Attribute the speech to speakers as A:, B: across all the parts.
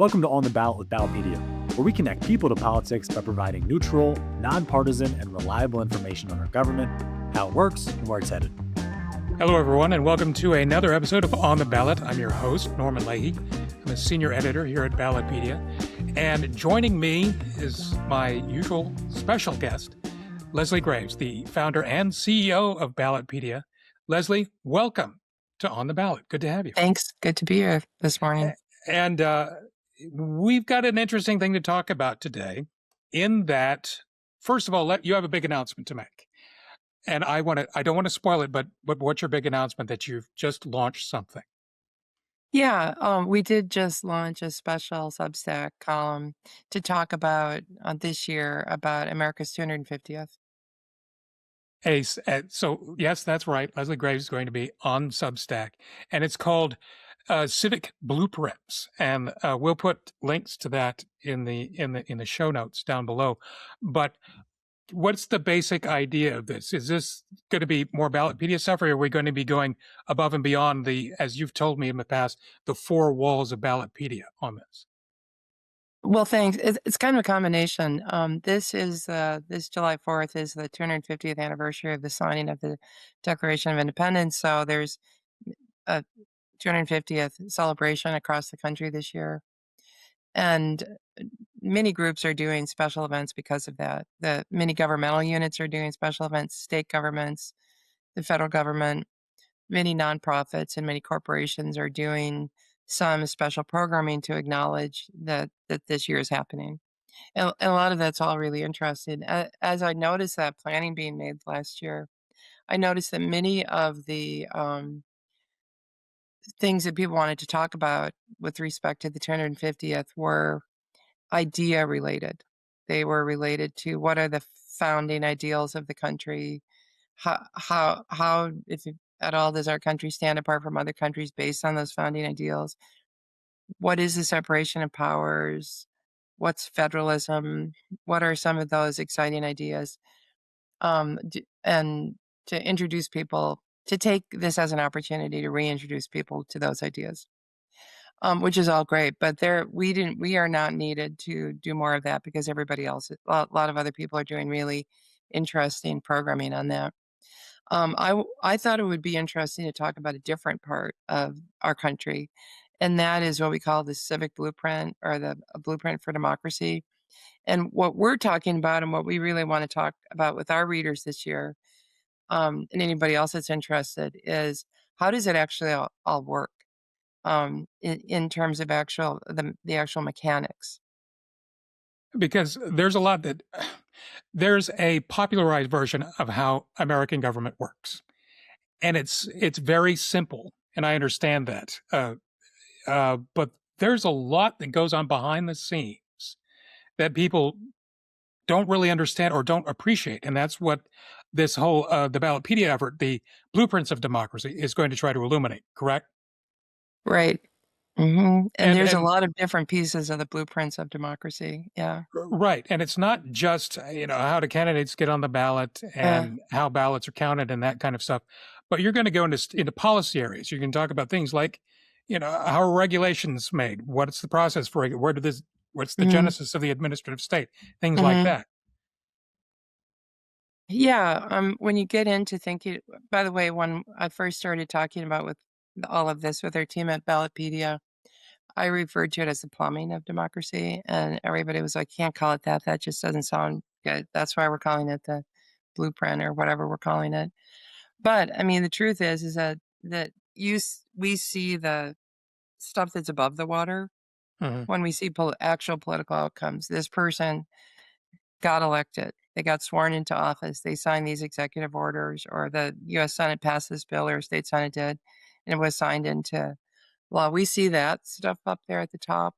A: Welcome to On the Ballot with Ballotpedia, where we connect people to politics by providing neutral, nonpartisan, and reliable information on our government, how it works, and where it's headed.
B: Hello, everyone, and welcome to another episode of On the Ballot. I'm your host, Norman Leahy. I'm a senior editor here at Ballotpedia. And joining me is my usual special guest, Leslie Graves, the founder and CEO of Ballotpedia. Leslie, welcome to On the Ballot. Good to have you.
C: Thanks. Good to be here this morning.
B: And we've got an interesting thing to talk about today in that, first of all, you have a big announcement to make. And I don't want to spoil it, but what's your big announcement that you've just launched something?
C: Yeah, we did just launch a special Substack column to talk about this year about America's 250th.
B: So yes, that's right. Leslie Graves is going to be on Substack, and it's called Civic Blueprints, and we'll put links to that in the show notes down below. But what's the basic idea of this? Is this going to be more Ballotpedia stuff, or are we going to be going above and beyond as you've told me in the past, the four walls of Ballotpedia on this?
C: Well, thanks. It's kind of a combination. This July 4th is the 250th anniversary of the signing of the Declaration of Independence. So there's a 250th celebration across the country this year. And many groups are doing special events because of that. The many governmental units are doing special events, state governments, the federal government, many nonprofits and many corporations are doing some special programming to acknowledge that this year is happening. And a lot of that's all really interesting. As I noticed that planning being made last year, I noticed that many of the things that people wanted to talk about with respect to the 250th were idea related. They were related to what are the founding ideals of the country, how if at all does our country stand apart from other countries based on those founding ideals? What is the separation of powers? What's federalism? What are some of those exciting ideas? And to introduce people, to take this as an opportunity to reintroduce people to those ideas. Which is all great, but we are not needed to do more of that because everybody else, a lot of other people are doing really interesting programming on that. I thought it would be interesting to talk about a different part of our country, and that is what we call the Civic Blueprint or the Blueprint for Democracy. And what we're talking about and what we really want to talk about with our readers this year, and anybody else that's interested, is how does it actually all work? In terms of the actual mechanics.
B: Because there's a popularized version of how American government works, and it's very simple, and I understand that. But there's a lot that goes on behind the scenes that people don't really understand or don't appreciate, and that's what this whole the Ballotpedia effort, the Blueprints of Democracy, is going to try to illuminate. Correct?
C: Right. Mm-hmm. And there's a lot of different pieces of the blueprints of democracy. Yeah.
B: Right. And it's not just, how do candidates get on the ballot and how ballots are counted and that kind of stuff, but you're going to go into policy areas. You can talk about things like, how are regulations made? What's the process for it? What's the genesis of the administrative state? Things like that.
C: Yeah. When you get into thinking, by the way, when I first started talking about with all of this with our team at Ballotpedia, I referred to it as the plumbing of democracy, and everybody was like, can't call it that. That just doesn't sound good. That's why we're calling it the blueprint or whatever we're calling it. But I mean, the truth is that we see the stuff that's above the water when we see actual political outcomes. This person got elected. They got sworn into office. They signed these executive orders, or the U.S. Senate passed this bill, or state Senate did, and it was signed into law. We see that stuff up there at the top.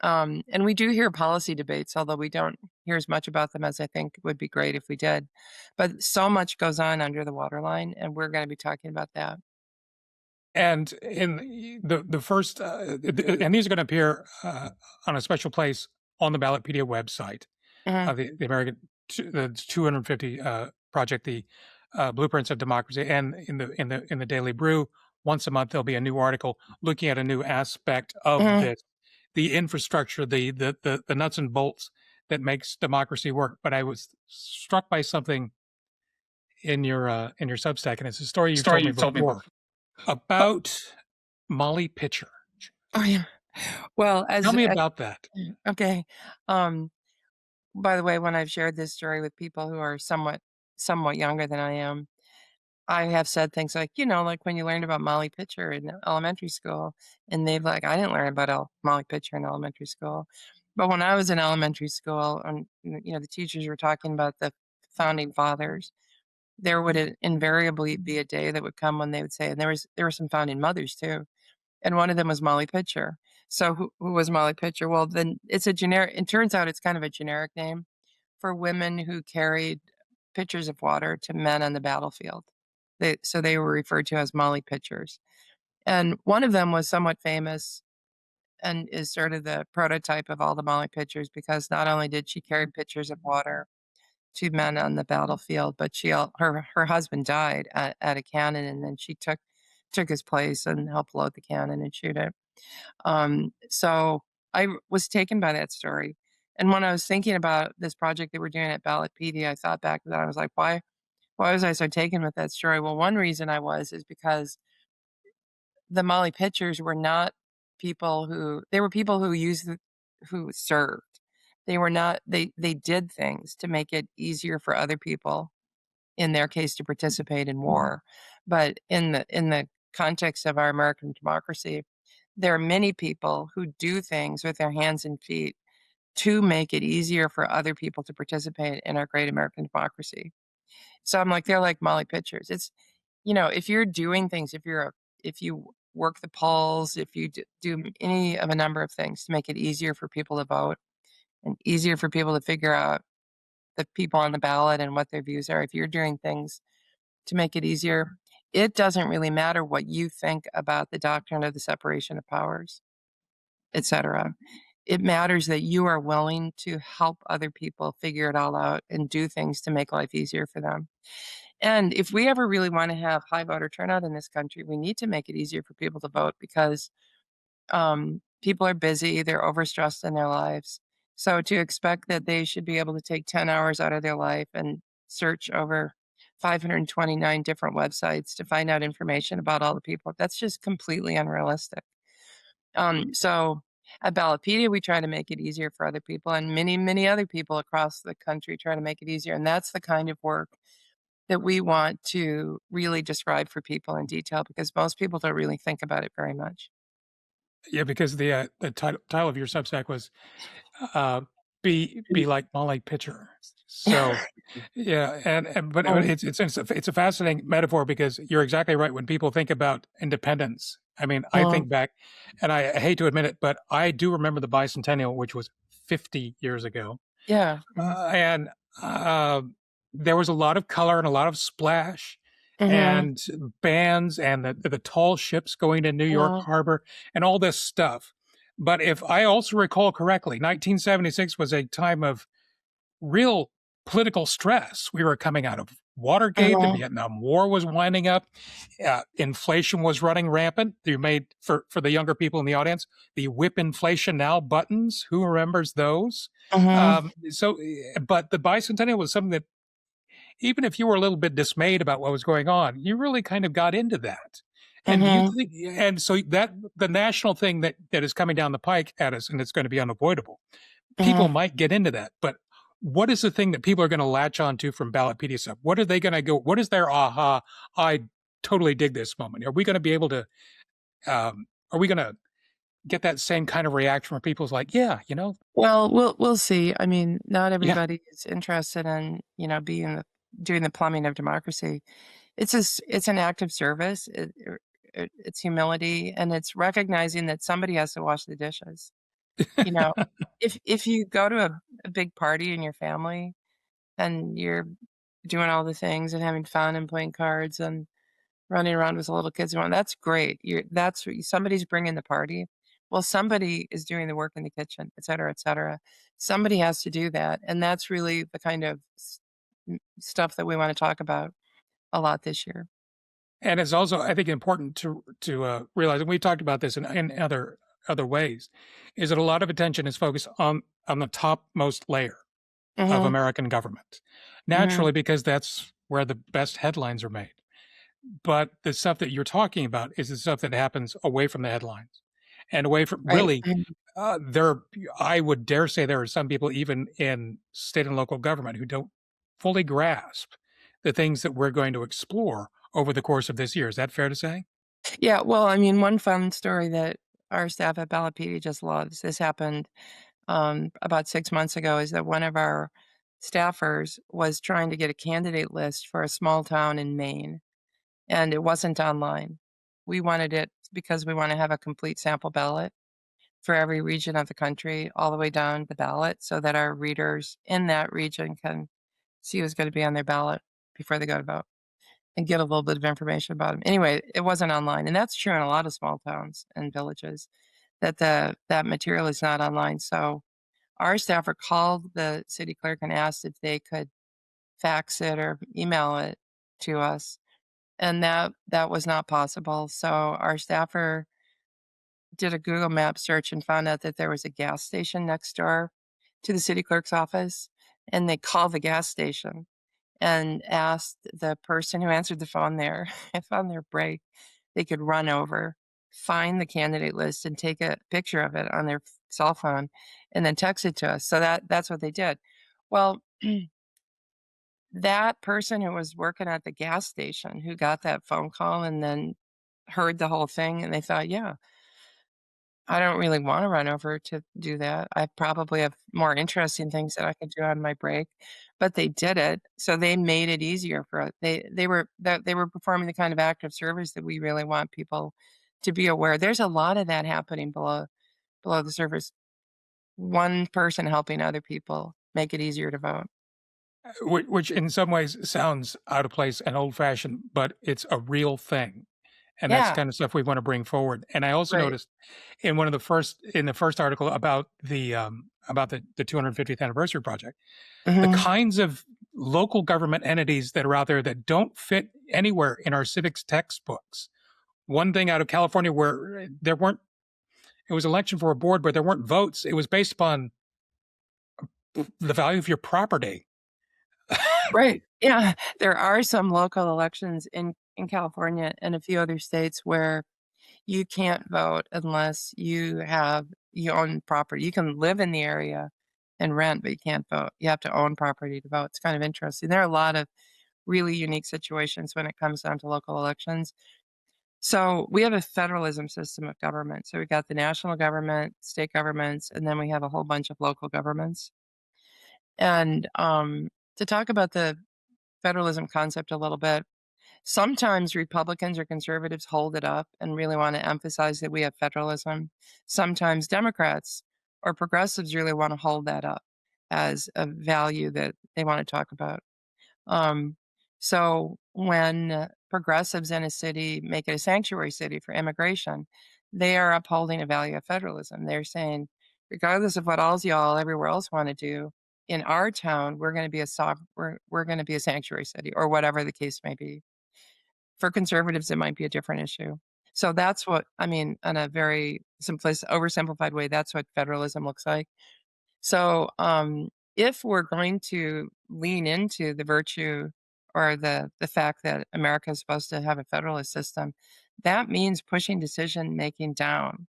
C: And we do hear policy debates, although we don't hear as much about them as I think would be great if we did. But so much goes on under the waterline, and we're going to be talking about that.
B: And in the first, and these are going to appear on a special place on the Ballotpedia website, the American, the 250 project, the Blueprints of Democracy, and in the Daily Brew. Once a month, there'll be a new article looking at a new aspect of the infrastructure, the nuts and bolts that makes democracy work. But I was struck by something in your Substack, and it's a story you've told me before about Molly Pitcher.
C: Oh yeah. Well,
B: Tell me about that.
C: okay. By the way, when I've shared this story with people who are somewhat younger than I am, I have said things like, like when you learned about Molly Pitcher in elementary school, and they've like, I didn't learn about Molly Pitcher in elementary school. But when I was in elementary school, and the teachers were talking about the founding fathers, there would invariably be a day that would come when they would say, and there were some founding mothers too, and one of them was Molly Pitcher. So who was Molly Pitcher? Well, then it's a generic. It turns out it's kind of a generic name for women who carried pitchers of water to men on the battlefield. So they were referred to as Molly Pitchers. And one of them was somewhat famous and is sort of the prototype of all the Molly Pitchers because not only did she carry pitchers of water to men on the battlefield, but her husband died at a cannon, and then she took his place and helped load the cannon and shoot it. So I was taken by that story. And when I was thinking about this project that we're doing at Ballotpedia, I thought back to that. I was like, why was I so taken with that story? Well, one reason I was is because the Molly Pitchers were not they were people who served. They were not, they did things to make it easier for other people, in their case, to participate in war. But in the context of our American democracy, there are many people who do things with their hands and feet to make it easier for other people to participate in our great American democracy. So I'm like, they're like Molly Pitchers. It's, if you're doing things, if you work the polls, if you do any of a number of things to make it easier for people to vote and easier for people to figure out the people on the ballot and what their views are, if you're doing things to make it easier, it doesn't really matter what you think about the doctrine of the separation of powers, etc. It matters that you are willing to help other people figure it all out and do things to make life easier for them. And if we ever really want to have high voter turnout in this country, we need to make it easier for people to vote because people are busy, they're overstressed in their lives. So to expect that they should be able to take 10 hours out of their life and search over 529 different websites to find out information about all the people, that's just completely unrealistic. So at Ballotpedia, we try to make it easier for other people, and many, many other people across the country try to make it easier. And that's the kind of work that we want to really describe for people in detail because most people don't really think about it very much.
B: Yeah, because the title of your Substack was be like Molly Pitcher. So yeah, but it's a fascinating metaphor because you're exactly right. When people think about independence, I mean, I think back, and I hate to admit it, but I do remember the bicentennial, which was 50 years ago.
C: Yeah.
B: And there was a lot of color and a lot of splash and bands and the tall ships going to New York Harbor and all this stuff. But if I also recall correctly, 1976 was a time of real political stress. We were coming out of Watergate. The Vietnam War was winding up. Inflation was running rampant. You made, for the younger people in the audience, the whip inflation now buttons. Who remembers those? But the bicentennial was something that, even if you were a little bit dismayed about what was going on, you really kind of got into that. And you think, and so that the national thing that is coming down the pike at us, and it's going to be unavoidable. People might get into that, but what is the thing that people are going to latch onto from Ballotpedia stuff? What are they going to go? What is their aha? I totally dig this moment. Are we going to be able to? Are we going to get that same kind of reaction from people's like, yeah,
C: Well, we'll see. I mean, not everybody is interested in doing the plumbing of democracy. It's an act of service. It's humility, and it's recognizing that somebody has to wash the dishes. If you go to a big party in your family and you're doing all the things and having fun and playing cards and running around with the little kids, that's great. Somebody's bringing the party. Well, somebody is doing the work in the kitchen, et cetera, et cetera. Somebody has to do that, and that's really the kind of stuff that we want to talk about a lot this year.
B: And it's also, I think, important to realize, and we've talked about this in other other ways, is that a lot of attention is focused on the topmost layer of
C: Mm-hmm.
B: American government,
C: Mm-hmm.
B: naturally, because that's where the best headlines are made. But the stuff that you're talking about is the stuff that happens away from the headlines and away from
C: Right.
B: really. There, I would dare say there are some people even in state and local government who don't fully grasp the things that we're going to explore over the course of this year. Is that fair to say?
C: Yeah. Well, I mean, one fun story that our staff at Ballotpedia just loves. This happened about 6 months ago. Is that one of our staffers was trying to get a candidate list for a small town in Maine, and it wasn't online. We wanted it because we want to have a complete sample ballot for every region of the country, all the way down the ballot, so that our readers in that region can see who's going to be on their ballot before they go to vote and get a little bit of information about them. Anyway, it wasn't online, and that's true in a lot of small towns and villages that that material is not online. So our staffer called the city clerk and asked if they could fax it or email it to us, and that was not possible. So our staffer did a Google Map search and found out that there was a gas station next door to the city clerk's office, and they called the gas station and asked the person who answered the phone there if on their break they could run over, find the candidate list, and take a picture of it on their cell phone and then text it to us. So that's what they did. Well, that person who was working at the gas station who got that phone call and then heard the whole thing, and they thought, yeah, I don't really wanna run over to do that. I probably have more interesting things that I could do on my break, but they did it, so they made it easier for us. They were performing the kind of active service that we really want people to be aware. There's a lot of that happening below the surface. One person helping other people make it easier to vote.
B: Which in some ways sounds out of place and old fashioned, but it's a real thing. And that's the
C: Yeah,
B: kind of stuff we want to bring forward. And I also
C: right.
B: noticed in the first article about the 250th anniversary project, the
C: Mhm.
B: kinds of local government entities that are out there that don't fit anywhere in our civics textbooks. One thing out of California where there weren't, it was election for a board, but there weren't votes. It was based upon the value of your property.
C: Right. Yeah, there are some local elections in California and a few other states where you can't vote unless you own property. You can live in the area and rent, but you can't vote. You have to own property to vote. It's kind of interesting. There are a lot of really unique situations when it comes down to local elections. So we have a federalism system of government. So we got the national government, state governments, and then we have a whole bunch of local governments. And to talk about the federalism concept a little bit, sometimes Republicans or conservatives hold it up and really want to emphasize that we have federalism. Sometimes Democrats or progressives really want to hold that up as a value that they want to talk about. Um, so when progressives in a city make it a sanctuary city for immigration, they are upholding a value of federalism. They're saying, regardless of what all y'all everywhere else want to do, in our town, we're going to be we're going to be a sanctuary city, or whatever the case may be. For conservatives, it might be a different issue. So that's what I mean, in a very oversimplified way. That's what federalism looks like. So, if we're going to lean into the virtue or the fact that America is supposed to have a federalist system, that means pushing decision making down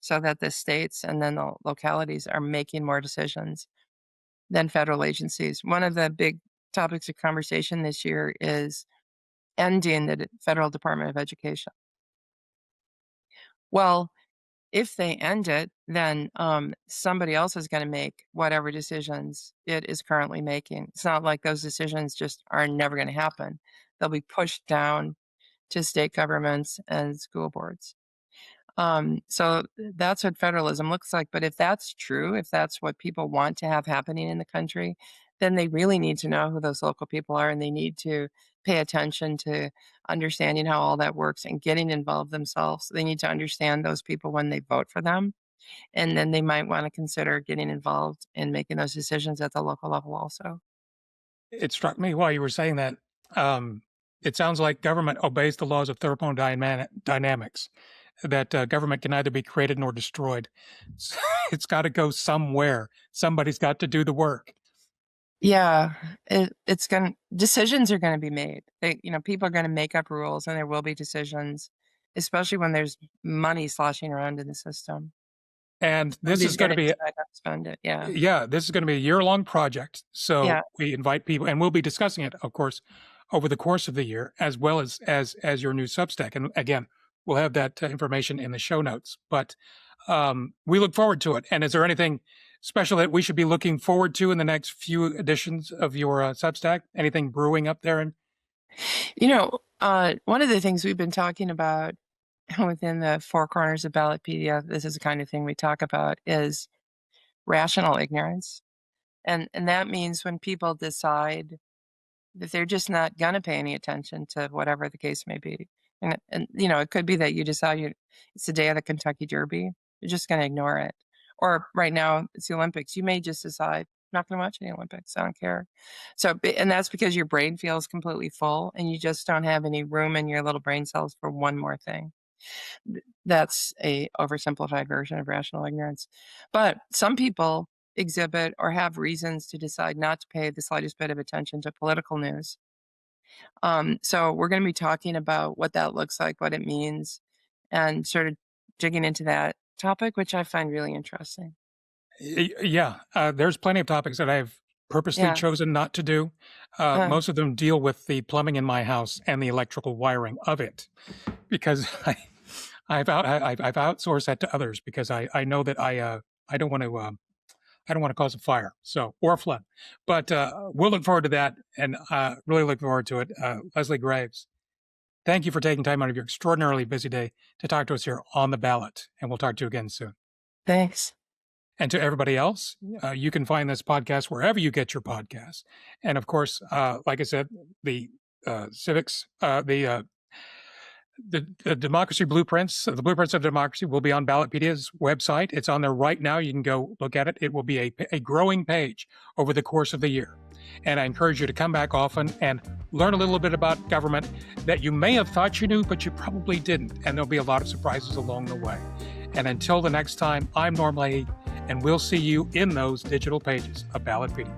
C: so that the states and then the localities are making more decisions than federal agencies. One of the big topics of conversation this year is ending the Federal Department of Education. Well, if they end it, then somebody else is going to make whatever decisions it is currently making. It's not like those decisions just are never going to happen. They'll be pushed down to state governments and school boards. So that's what federalism looks like. But if that's true, if that's what people want to have happening in the country, then they really need to know who those local people are and they need to pay attention to understanding how all that works and getting involved themselves. They need to understand those people when they vote for them. And then they might want to consider getting involved in making those decisions at the local level also.
B: It struck me while you were saying that. Um, it sounds like government obeys the laws of thermodynamics. that government can neither be created nor destroyed. It's got to go somewhere. Somebody's got to do the work.
C: Yeah, decisions are going to be made. People are going to make up rules, and there will be decisions, especially when there's money sloshing around in the system.
B: And this is going to be
C: decide how to spend it.
B: Yeah, this is going to be a year-long project. So we invite people, and we'll be discussing it, of course, over the course of the year, as well as your new Substack. And again, we'll have that information in the show notes. But we look forward to it. And is there anything special that we should be looking forward to in the next few editions of your Substack? Anything brewing up there? And
C: one of the things we've been talking about within the four corners of Ballotpedia, this is the kind of thing we talk about, is rational ignorance. And that means when people decide that they're just not going to pay any attention to whatever the case may be. And it could be that you decide it's the day of the Kentucky Derby. You're just going to ignore it. Or right now, it's the Olympics. You may just decide, I'm not going to watch any Olympics. I don't care. So, and that's because your brain feels completely full and you just don't have any room in your little brain cells for one more thing. That's a oversimplified version of rational ignorance. But some people exhibit or have reasons to decide not to pay the slightest bit of attention to political news. So we're going to be talking about what that looks like, what it means, and sort of digging into that topic, which I find really interesting.
B: Yeah, there's plenty of topics that I've purposely chosen not to do. Most of them deal with the plumbing in my house and the electrical wiring of it, because I've outsourced that to others because I know that I don't want to cause a fire, or a flood. But we'll look forward to that, and really look forward to it. Leslie Graves, thank you for taking time out of your extraordinarily busy day to talk to us here on The Ballot, and we'll talk to you again soon.
C: Thanks.
B: And to everybody else, you can find this podcast wherever you get your podcasts. And of course, like I said, the civics, the Democracy Blueprints, the Blueprints of Democracy will be on Ballotpedia's website. It's on there right now. You can go look at it. It will be a growing page over the course of the year. And I encourage you to come back often and learn a little bit about government that you may have thought you knew, but you probably didn't. And there'll be a lot of surprises along the way. And until the next time, I'm Norm Leahy, and we'll see you in those digital pages of Ballotpedia.